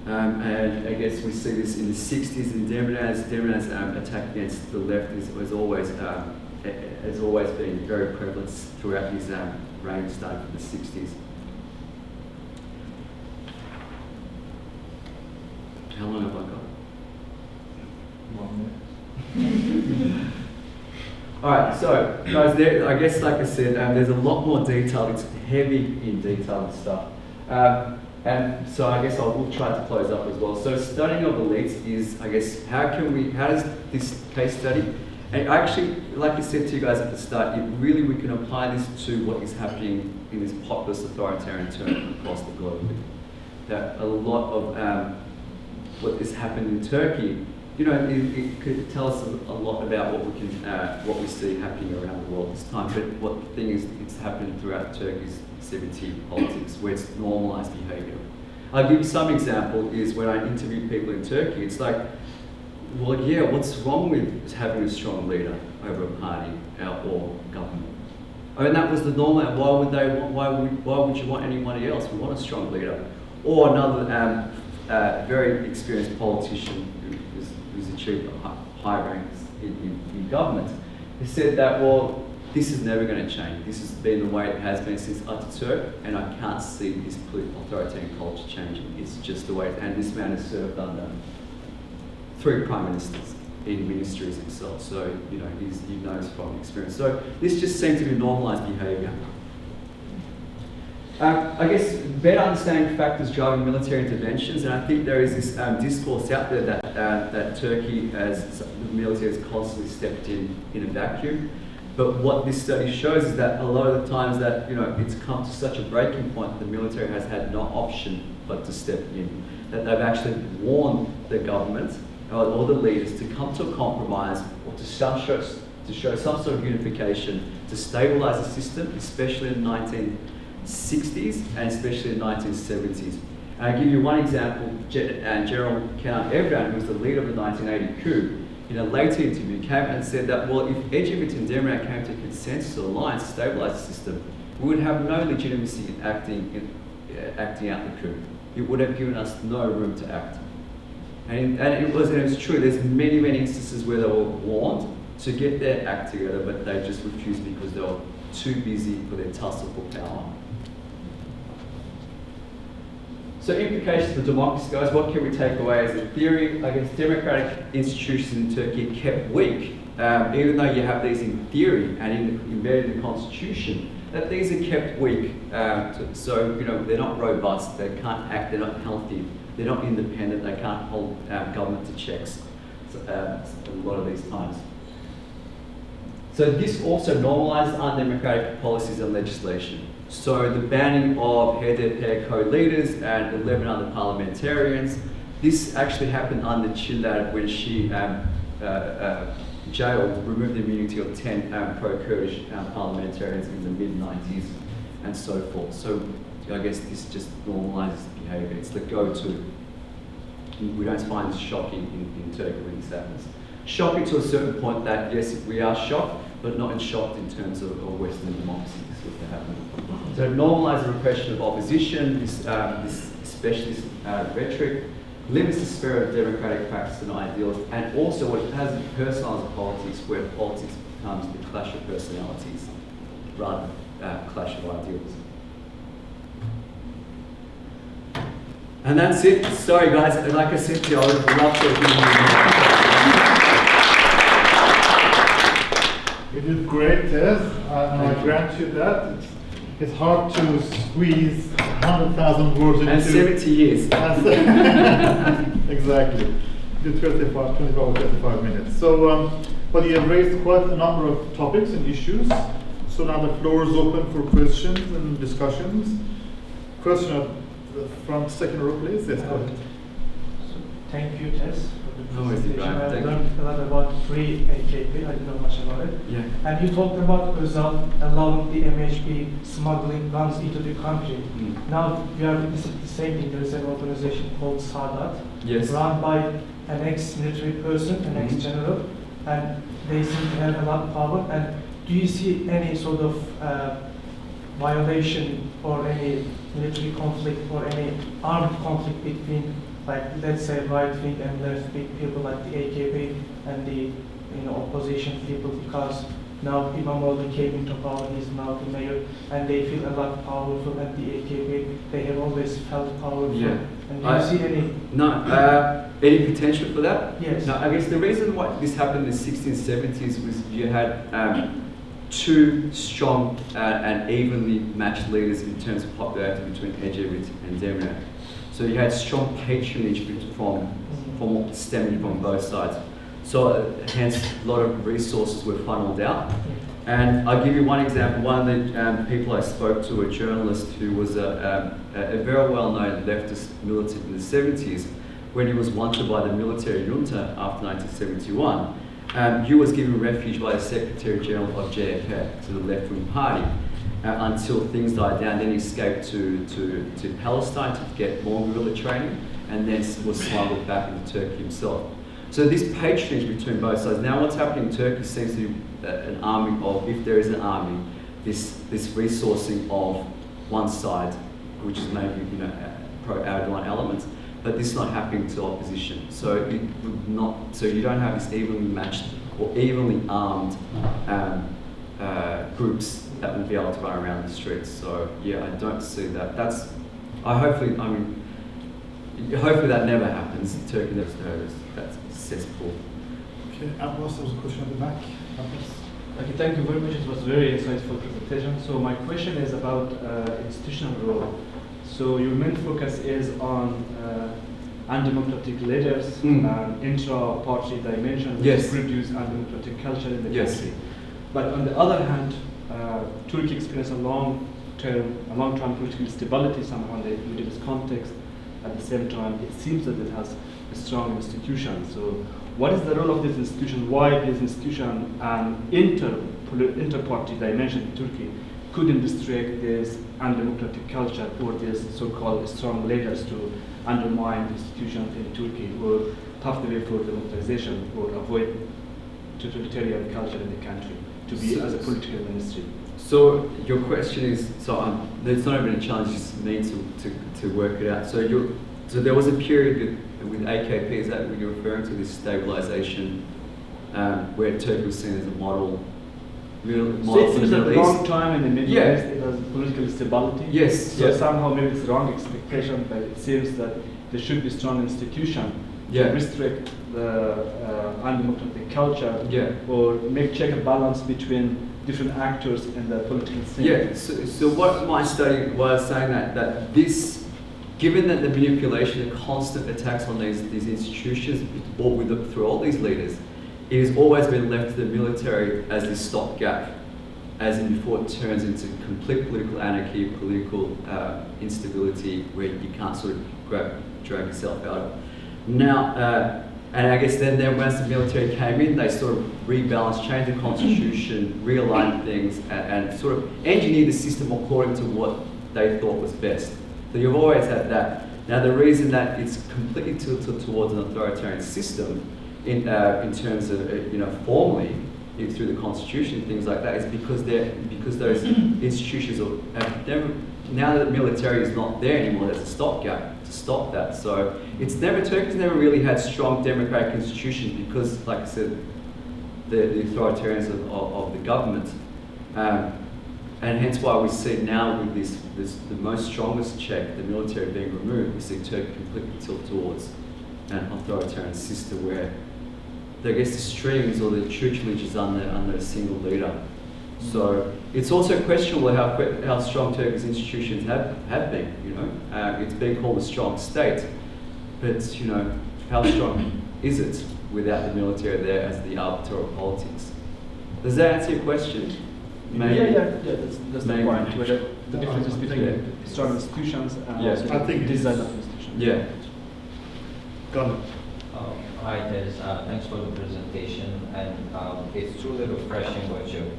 And I guess we see this in the 60s in Demirel's attack against the left has always been very prevalent throughout his reign, starting from the 60s. How long have I got? 1 minute. Alright, so guys, I guess like I said, there's a lot more detail. It's heavy in detail and stuff. And so I guess I will try to close up as well. So studying of elites is, I guess, how does this case study, and actually, like I said to you guys at the start, we can apply this to what is happening in this populist authoritarian term across the globe. That a lot of what has happened in Turkey, it could tell us a lot about what we see happening around the world this time. But what the thing is, it's happening throughout Turkey's 70 politics, where it's normalised behaviour. I'll give you some example. Is when I interview people in Turkey, it's like, well, yeah, what's wrong with having a strong leader over a party or government? I mean, that was the norm. Why would you want anybody else? We want a strong leader. Or another very experienced politician who's achieved high ranks in government. He said that, well, this is never going to change. This has been the way it has been since Ataturk, and I can't see this authoritarian culture changing. It's just the way, and this man has served under 3 prime ministers in ministries himself, so you know he knows from experience. So this just seems to be normalised behaviour. I guess better understanding factors driving military interventions, and I think there is this discourse out there that Turkey, as the military, has constantly stepped in a vacuum. But what this study shows is that a lot of the times that it's come to such a breaking point that the military has had no option but to step in. That they've actually warned the government or the leaders to come to a compromise or to show some sort of unification to stabilise the system, especially in the 1960s and especially in the 1970s. And I'll give you one example. General Kenan Evren, who was the leader of the 1980 coup, in a later interview came and said that, well, if Ecevit and Demirel came to a consensus or alliance to stabilise the system, we would have no legitimacy in acting out the coup. It would have given us no room to act. And it was true. There's many instances where they were warned to get their act together, but they just refused because they were too busy for their tussle for power. So implications for democracy, guys, what can we take away as a theory? I guess democratic institutions in Turkey are kept weak, even though you have these in theory and embedded in the constitution, that these are kept weak. So they're not robust, they can't act, they're not healthy, they're not independent, they can't hold government to checks a lot of these times. So this also normalised undemocratic policies and legislation. So the banning of HDP co-leaders and 11 other parliamentarians, this actually happened under Çiller when she removed the immunity of 10 pro-Kurdish parliamentarians in the mid-90s and so forth. So I guess this just normalises behaviour. It's the go-to. We don't find this shocking in Turkey when this happens. Shocking to a certain point that, yes, we are shocked, but not shocked in terms of Western democracy. This was to happen. So it normalised the repression of opposition, this specialist rhetoric, limits the spirit of democratic practice and ideals, and also what it has is personalised politics, where politics becomes the clash of personalities rather than clash of ideals. And that's it. Sorry guys, like I said to you, I would love to You did great, Tez, and I grant you that. It's hard to squeeze 100,000 words into... And 70 years. Exactly. You did 25 or 35 minutes. So, but you have raised quite a number of topics and issues. So now the floor is open for questions and discussions. Question from second row, please. Yes, go ahead. Thank you, Tez, for the No, presentation. I thank learned a lot about pre-AKP. I didn't know much about it. Yeah. And you talked about Özal allowing the MHP smuggling guns into the country. Now we are witnessing the same thing. There is an organization called Sadat, Yes. run by an ex-military person, an ex-general, and they seem to have a lot of power. And do you see any sort of violation or any military conflict or any armed conflict between, like, let's say, right-wing and left-wing people like the AKP and the opposition people, because now Imamoglu came into power, he's now the mayor, and they feel a lot powerful, and the AKP, they have always felt powerful. Yeah. And do you see any? No. Any potential for that? Yes. No, I guess the reason why this happened in the 1670s was you had two strong and evenly matched leaders in terms of popularity between Ecevit and Demirel. So you had strong patronage from stemming from both sides. So hence a lot of resources were funneled out. And I'll give you one example. One of the people I spoke to, a journalist who was a very well-known leftist militant in the 70s, when he was wanted by the military junta after 1971. He was given refuge by the Secretary General of JFK, to the left-wing party, until things died down. Then he escaped to Palestine to get more guerrilla training, and then was smuggled back into Turkey himself. So this patronage between both sides. Now what's happening in Turkey seems to be an army of, if there is an army, this resourcing of one side, which is maybe pro-Erdogan elements, but this is not happening to opposition. So it would not. So you don't have this evenly matched or evenly armed groups that will be able to run around the streets. So yeah, I don't see that. Hopefully that never happens. Turkey never knows that's cesspool. Okay, Abbas, there was a question at the back. Abbas. Okay, thank you very much. It was a very insightful presentation. So my question is about institutional role. So your main focus is on undemocratic leaders and intra-party dimension, which produce undemocratic culture in the country. But on the other hand, Turkey experienced a long-term political stability somehow in the Middle East context. At the same time, it seems that it has a strong institution. So what is the role of this institution? Why this institution and inter-party dimension in Turkey couldn't restrict this undemocratic culture or these so-called strong leaders to undermine the institutions in Turkey or pave the way for democratization or avoid totalitarian culture in the country to be as a political ministry? So your question is, there's not even a challenge, just me to work it out. So there was a period with AKP, is that when you're referring to this stabilization where Turkey was seen as a model so it seems a long time in the Middle East, it was political stability. Yes. So somehow maybe it's wrong expectation, but it seems that there should be strong institution to restrict the undemocratic culture or make check and balance between different actors in the political scene. Yeah, so what my study was saying that this, given that the manipulation, the constant attacks on these institutions, through all these leaders, it has always been left to the military as this stopgap, as in before it turns into complete political anarchy, political instability, where you can't sort of drag yourself out of. Now, and I guess then once the military came in, they sort of rebalanced, changed the constitution, realigned things, and sort of engineered the system according to what they thought was best. So you've always had that. Now the reason that it's completely tilted towards an authoritarian system in terms of formally through the constitution, things like that, is because those institutions have never, now that the military is not there anymore, there's a stopgap to stop that. So Turkey's never really had strong democratic institutions because, like I said, the authoritarians of the government. And hence why we see now with the most strongest check, the military being removed, we see Turkey completely tilt towards an authoritarian system where I guess the strings or the tutelage is under a single leader. So it's also questionable how strong Turkey's institutions have been. It's been called a strong state, but how strong is it without the military there as the arbiter of politics? Does that answer your question? Maybe. That's the point. Whether the differences between strong institutions and also I think design of institutions. Yeah. Go on. Hi, Tez. Thanks for the presentation, and it's truly refreshing what you've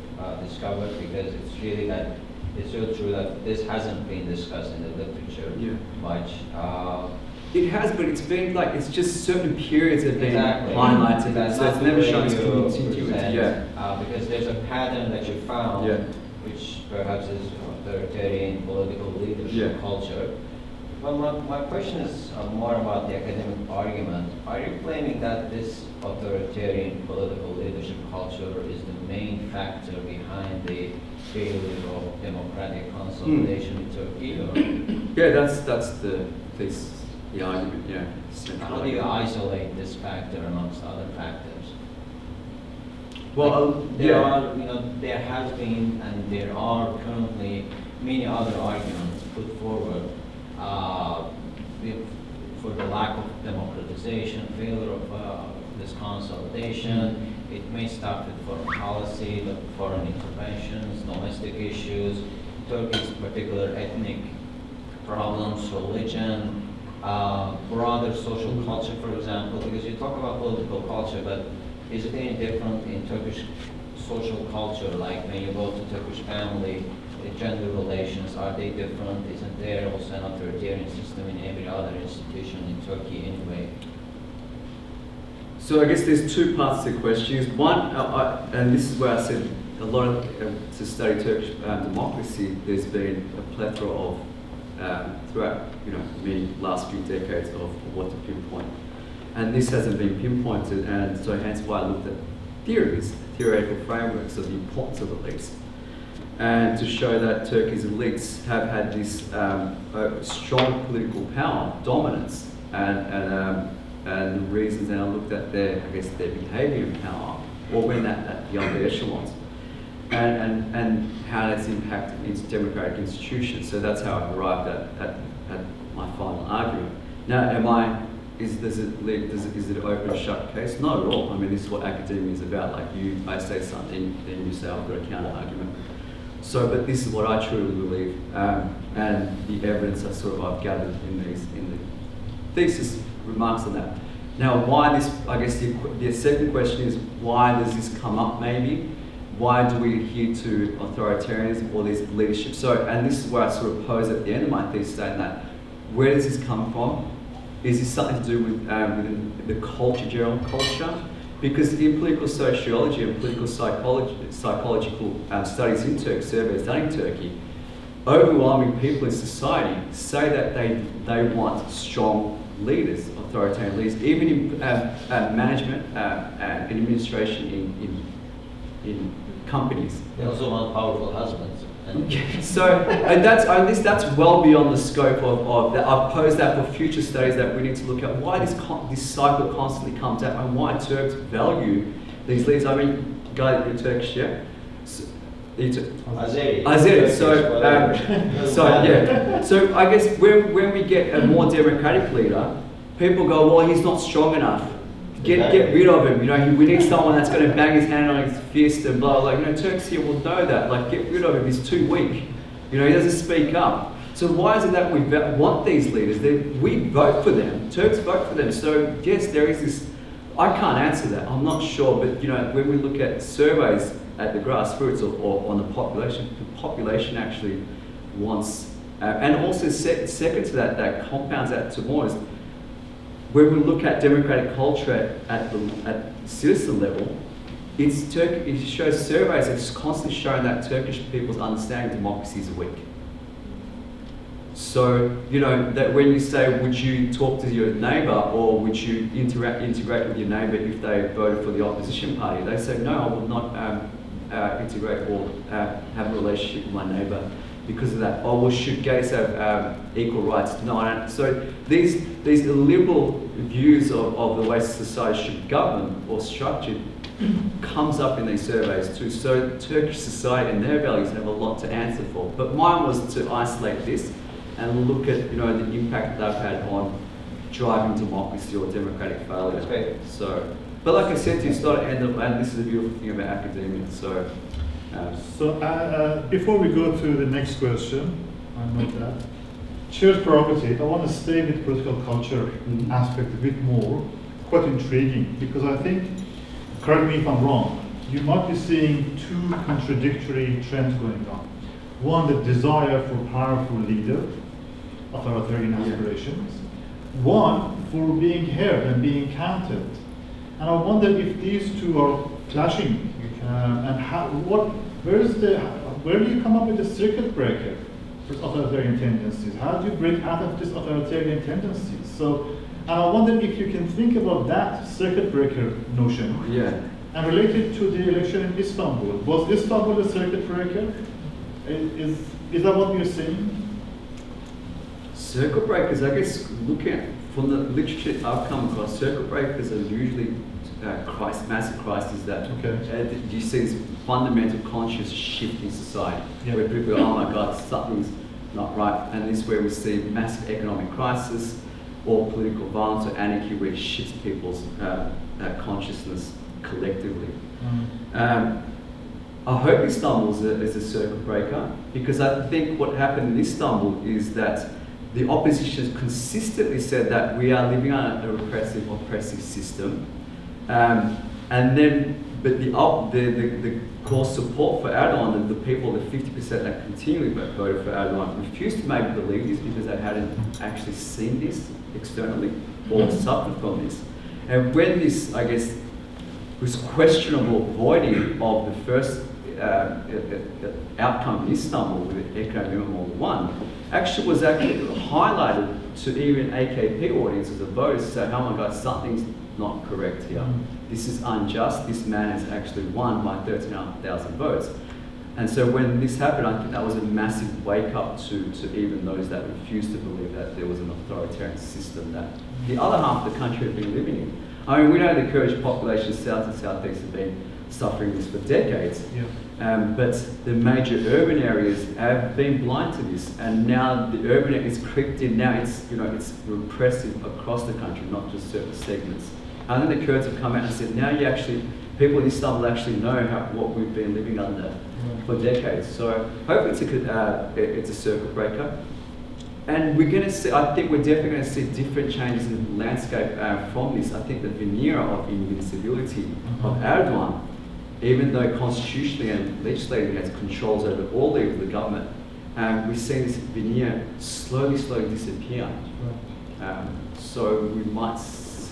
discovered, because it's so true that this hasn't been discussed in the literature much. It has, but it's been it's just certain periods have been highlighted, so it's never shown its continuity. Because there's a pattern that you found, which perhaps is authoritarian political leadership culture. Well, my question is more about the academic argument. Are you claiming that this authoritarian political leadership culture is the main factor behind the failure of democratic consolidation in Turkey? Or? Yeah, that's the thesis, the argument. How do you isolate this factor amongst other factors? Well, there has been and there are currently many other arguments put forward for the lack of democratization, failure of this consolidation. It may start with foreign policy, but foreign interventions, domestic issues, Turkey's particular ethnic problems, religion, broader social culture, for example, because you talk about political culture, but is it any different in Turkish social culture? Like when you go to Turkish family, the gender relations, are they different? Isn't there also an authoritarian system in every other institution in Turkey anyway? So I guess there's two parts to the question. One, and this is where I said a lot of, to study Turkish democracy, there's been a plethora of, throughout many last few decades of what to pinpoint. And this hasn't been pinpointed, and so hence why I looked at theories, theoretical frameworks of the importance of elites, and to show that Turkey's elites have had this strong political power, dominance, and the reasons. And I looked at their behaviour and power, or when at the upper echelons, and how that's impacted into democratic institutions. So that's how I arrived at my final argument. Now, is it an open and shut case? Not at all. I mean, this is what academia is about. Like I say something, then you say I've got a counter argument. So, but this is what I truly believe, and the evidence I've gathered in the thesis remarks on that. Now, why this? I guess the second question is, why does this come up? Maybe, why do we adhere to authoritarianism or this leadership? So, and this is where I sort of pose at the end of my thesis, saying that where does this come from? Is this something to do with the culture, general culture? Because in political sociology and political psychological studies in Turkey, surveys done in Turkey, overwhelming people in society say that they want strong leaders, authoritarian leaders, even in management and administration in companies. They also want powerful husbands. So, and that's well beyond the scope of that. I've posed that for future studies that we need to look at why this cycle constantly comes out and why Turks value these leaders. I mean, guys, you're Turkish, yeah? Azeri. So I guess when we get a more democratic leader, people go, well, he's not strong enough. Get rid of him. You know, we need someone that's going to bang his hand on his fist and blah. Like, you know, Turks here will know that. Like, get rid of him. He's too weak. You know, he doesn't speak up. So why is it that we want these leaders? We vote for them. Turks vote for them. So yes, there is this. I can't answer that. I'm not sure. But you know, when we look at surveys at the grassroots or on the population actually wants, and also second to that compounds that to more is, when we look at democratic culture at citizen level, it shows surveys that's constantly showing that Turkish people's understanding of democracy is weak. So, you know, that when you say, would you talk to your neighbour or would you integrate with your neighbour if they voted for the opposition party? They say, no, I will not integrate or have a relationship with my neighbour because of that. Oh, well, should gays have equal rights? No, I don't. So these liberal views of the way society should govern or structured comes up in these surveys too. So Turkish society and their values have a lot to answer for. But mine was to isolate this and look at, you know, the impact they've had on driving democracy or democratic failure. That's great. So, but like I said to you, start at end, and this is a beautiful thing about academia. So. Before we go to the next question, I note that chair's prerogative. I want to stay with political culture aspect a bit more. Quite intriguing because I think, correct me if I'm wrong, you might be seeing two contradictory trends going on. One, the desire for powerful leader, authoritarian aspirations. One, for being heard and being counted. And I wonder if these two are clashing, and where do you come up with the circuit breaker for authoritarian tendencies? How do you break out of these authoritarian tendencies? So, and I wonder if you can think about that circuit breaker notion. Yeah. And related to the election in Istanbul. Was Istanbul a circuit breaker? Is that what you're saying? Circuit breakers, I guess, looking at from the literature I've come across, circuit breakers are usually massive crises that you see this fundamental conscious shift in society, where people go, oh my God, something's not right, and this is where we see massive economic crisis or political violence or anarchy, where it shifts people's consciousness collectively. I hope Istanbul is a circuit breaker, because I think what happened in Istanbul is that the opposition consistently said that we are living on a oppressive system, and then, but the core support for Erdogan, the people, the 50% that continually voted for Erdogan, refused to maybe believe this because they hadn't actually seen this externally or suffered from this. And when this, I guess, was questionable voiding of the first outcome in Istanbul with Ekrem İmamoğlu won, was highlighted to even AKP audiences of voters to say, oh my God, something's not correct here. This is unjust. This man has actually won by 13,500 votes. And so when this happened, I think that was a massive wake up to even those that refused to believe that there was an authoritarian system that the other half of the country had been living in. I mean, we know the Kurdish population south and southeast have been suffering this for decades. But the major urban areas have been blind to this, and now the urban area is creeped in. Now it's it's repressive across the country, not just certain segments. And then the Kurds have come out and said, now people in Istanbul actually know what we've been living under for decades. So hopefully it's a circuit breaker. And we're going to see, I think we're definitely going to see different changes in the landscape from this. I think the veneer of invincibility of Erdogan, even though constitutionally and legislatively he has controls over all levels of the government, we've seen this veneer slowly disappear. So we might,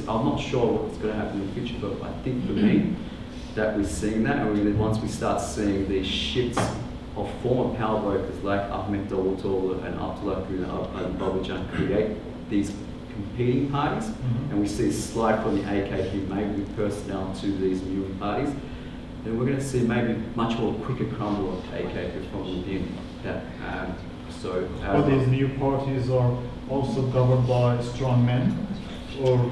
I'm not sure what's going to happen in the future, but I think for me, that we're seeing that, and once we start seeing these shifts of former power brokers like Ahmet Davutoğlu and Abdullah Gül and Babacan create these competing parties, and we see a slide from the AKP, maybe with personnel to these new parties, then we're going to see maybe much more quicker crumble of AKP from within that. But these new parties are also governed by strong men, or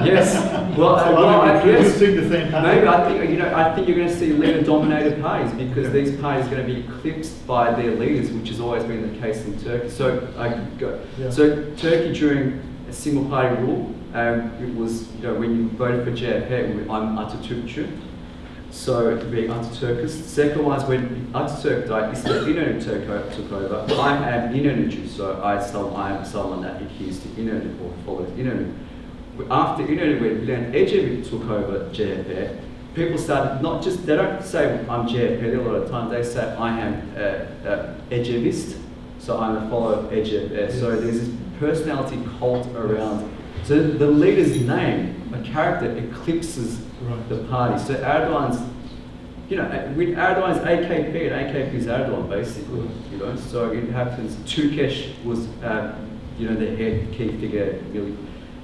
yes. Well, yes. The same maybe I think you're going to see leader-dominated parties because these parties are going to be eclipsed by their leaders, which has always been the case in Turkey. So So Turkey during a single-party rule, it was when you voted for CHP, I'm Atatürkçü. So being Atatürkist. Second one is when Atatürk died, İnönü took over. I am İnönücü, so I am someone that adheres to İnönü or follows İnönü. After İnönü, when Bülent Ecevit took over CHP, people started they don't say I'm CHP a lot of times, they say I am Ecevist, so I'm a follower of Ecevit. So there's this personality cult around. So the leader's name, a character, eclipses the party. So Erdogan's, with Erdogan's AKP, and AKP is Erdogan basically, So it happens. Turkish was, the head key figure, really,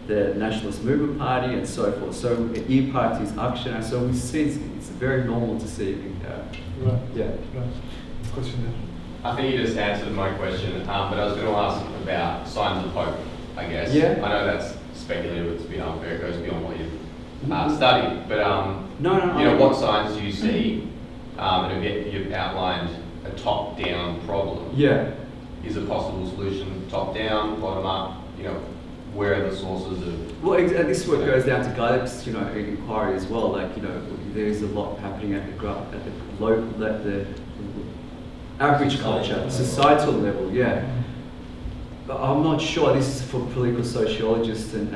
the Nationalist Movement Party and so forth. So E Party is Akşener. So we see it's very normal to see. Question there. I think you just answered my question, but I was going to ask about signs of hope, I guess. Yeah. I know that's speculative, it's a bit unfair, it goes beyond what you've studied, but what signs do you see? And you've outlined a top-down problem. Yeah. Is a possible solution top-down, bottom-up? Where are the sources of? Well, this is what goes down to Gallups, inquiry as well. There's a lot happening at the average culture, societal level. Yeah. But I'm not sure this is for political sociologists and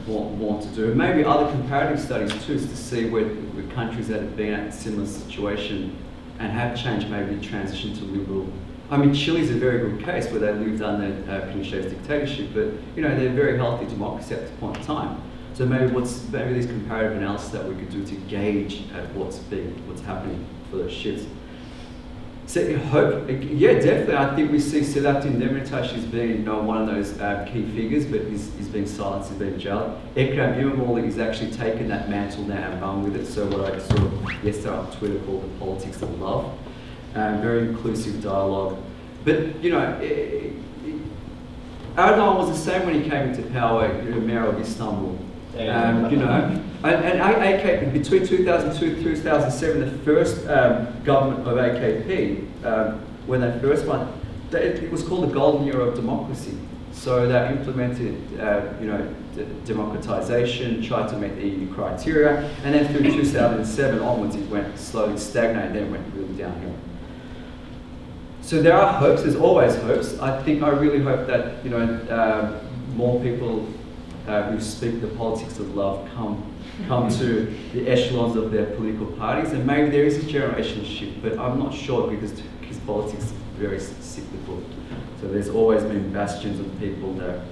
want to do. Maybe other comparative studies too, is to see where countries that have been at a similar situation and have changed, maybe transition to liberal. I mean, Chile's a very good case where they lived under Pinochet's dictatorship, but they're a very healthy democracy at this point in time. So maybe these comparative analysis that we could do to gauge at what's happening for those shifts. So definitely. I think we see Selahattin Demirtas as being one of those key figures, but he's been silenced, he's been jailed. Ekrem İmamoğlu has actually taken that mantle now and run with it. So what I saw yesterday on Twitter called the politics of love, very inclusive dialogue. But Erdogan was the same when he came into power, mayor of Istanbul. And AKP, between 2002 and 2007, the first government of AKP, when they first won, it was called the golden era of democracy. So they implemented, democratisation, tried to meet the EU criteria, and then through 2007 onwards, it went slowly stagnated, then went really downhill. So there are hopes. There's always hopes. I really hope that more people who speak the politics of love come to the echelons of their political parties, and maybe there is a generational shift, but I'm not sure because Turkey's politics is very cyclical. So there's always been bastions of people that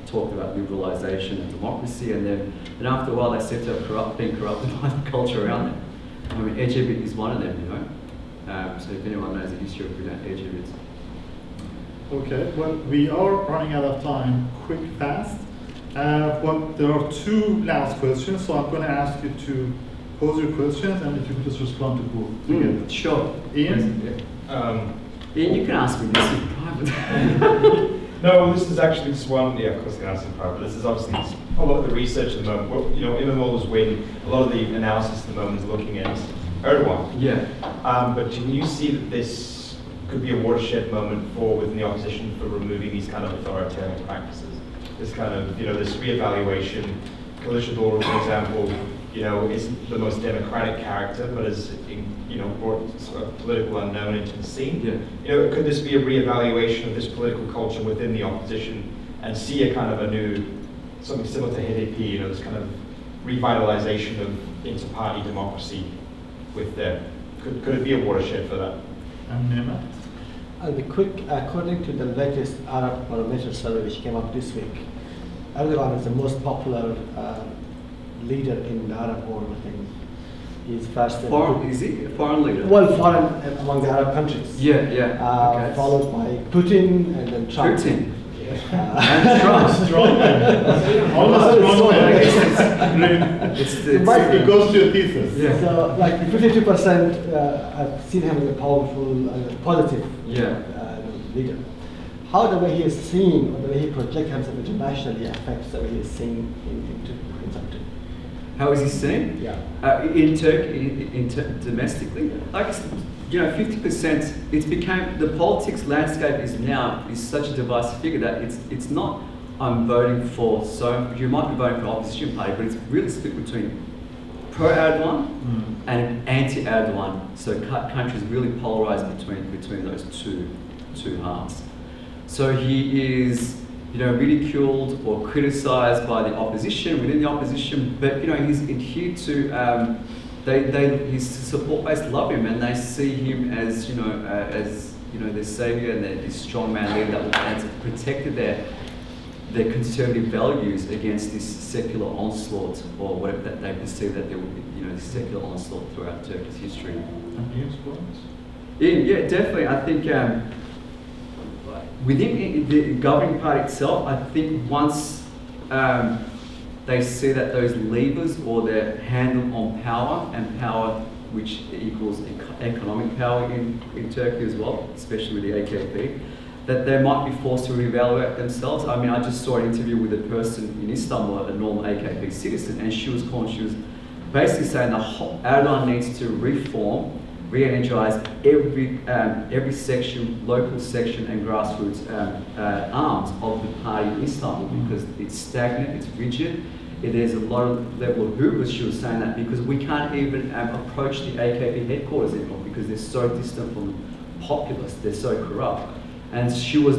talked about liberalisation and democracy, and then after a while they seem to have been corrupted by the culture around them. I mean, Ecevit is one of them, So if anyone knows the history of Bülent Ecevit. Okay, well, we are running out of time, quick, fast. But there are two last questions, so I'm going to ask you to pose your questions and if you could just respond to both together. Sure. Ian? Ian, you can ask me this in private. No, this is actually just one, yeah, of course I can answer in private. This is obviously a lot of the research at the moment. Well, you know, Imamoglu's win, a lot of the analysis at the moment is looking at Erdogan. Yeah. But do you see that this could be a watershed moment for within the opposition for removing these kind of authoritarian practices? This kind of, you know, this reevaluation, Kılıçdaroğlu, for example, you know, isn't the most democratic character, but is, you know, brought sort of political unknown into the scene. Yeah. You know, could this be a reevaluation of this political culture within the opposition and see a kind of a new, something similar to HDP, you know, this kind of revitalization of inter-party democracy with them? Could it be a watershed for that? And Mehmet? I'll be quick. According to the latest Arab Barometer survey which came up this week, Erdogan is the most popular leader in the Arab world, I think. He's faster. Is he a foreign leader? Well, foreign among the Arab countries. Yeah, yeah. Okay. Followed by Putin and then Trump. Putin. And Trump. Strong man. Almost strong man. It goes to a thesis. Yeah. So, like 52%, I've seen him as a powerful, positive leader. How the way he is seen, or the way he projects himself internationally affects the way he is seen in Turkey. How is he seen? Yeah. In Turkey, domestically, like, you know, 50%. It's became the politics landscape is such a divisive figure that it's not. I'm voting for. So you might be voting for opposition party, but it's really split between pro-Erdogan and anti-Erdogan. So countries really polarized between those two halves. So he is, you know, ridiculed or criticized by the opposition, within the opposition, but, you know, he's adhered to, his support base love him and they see him as, you know, their savior and this strong man leader that has protected their conservative values against this secular onslaught or whatever that they perceive that there will be, you know, this secular onslaught throughout Turkish history. And Ian's points? Yeah, definitely. I think within the governing party itself, I think once they see that those levers or their handle on power and power which equals economic power in Turkey as well, especially with the AKP, that they might be forced to reevaluate themselves. I mean, I just saw an interview with a person in Istanbul, a normal AKP citizen, and she was basically saying that Erdogan needs to reform, re-energize every section, local section and grassroots arms of the party in Istanbul because it's stagnant, it's rigid. There's a lot of level of hubris, she was saying that, because we can't even approach the AKP headquarters anymore because they're so distant from the populace, they're so corrupt. And she was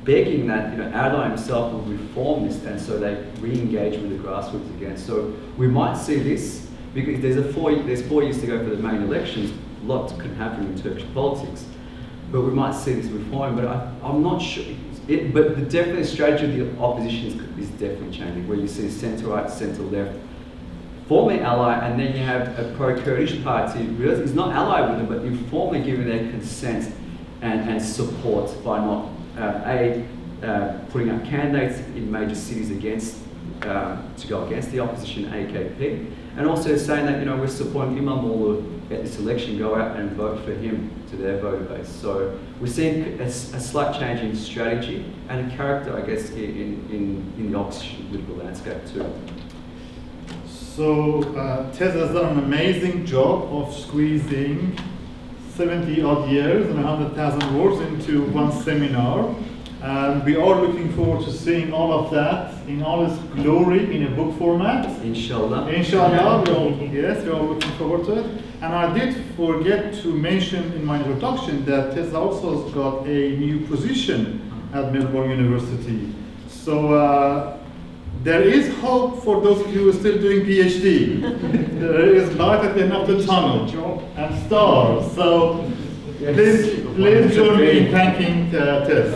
begging that, you know, Erdogan himself will reform this, and so they re-engage with the grassroots again. So we might see this, because there's 4 years to go for the main elections. Lots can happen in Turkish politics, but we might see this reform. But I'm not sure. But definitely the strategy of the opposition is definitely changing, where you see centre-right, centre-left formally ally, and then you have a pro-Kurdish party who is not allied with them, but informally giving their consent and support by not putting up candidates in major cities to go against the opposition AKP, and also saying that, you know, we're supporting Imamoglu at this election, go out and vote for him to their voter base. So we're seeing a slight change in strategy and a character, I guess, in the opposition political landscape too. So Tez has done an amazing job of squeezing 70 odd years and 100,000 words into one seminar. And we are looking forward to seeing all of that in all its glory in a book format. Inshallah. Inshallah, we're all looking forward to it. And I did forget to mention in my introduction that Tez also has got a new position at Melbourne University. So there is hope for those of you who are still doing PhD. There is light at the end of the tunnel and stars. So please join me in thanking Tez.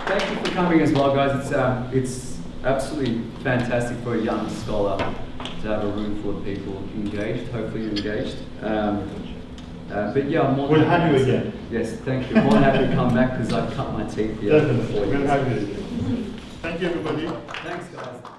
Thank you for coming as well, guys. It's absolutely fantastic for a young scholar to have a room full of people engaged. Hopefully you're engaged. But yeah, I'm more We'll than have you happy to- again. Yes, thank you. More than happy to come back because I've cut my teeth here. Definitely, for 4 we'll years. have you again. Thank you, everybody. Thanks, guys.